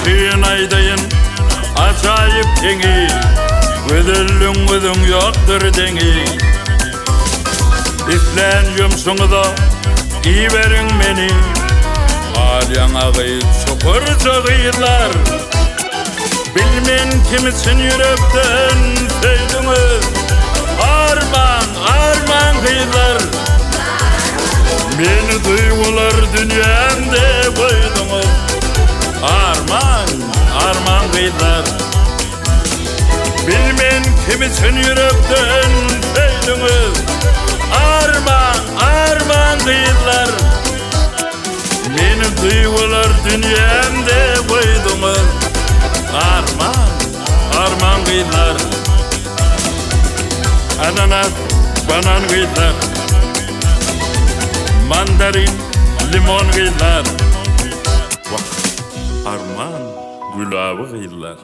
suyun aydayın acayip dengi, ödülün yoktur dengi. İslen yumsuğuda iyi verin beni, alyan ağayı çukurca kıyılar. Bilmen kimisin yürekten sevdiniz, arman kıyılar. Beni duygular dünyamda koydunuz, arman kıyılar. Bilmen kimisin yürekten sevdiniz, arman kıyılar. Beni duygular dünyamda koydunuz, arman kıyılar. Ananas, banan kıyılar, mandarin, limon kıyılar. Arman, gülabı kıyılar.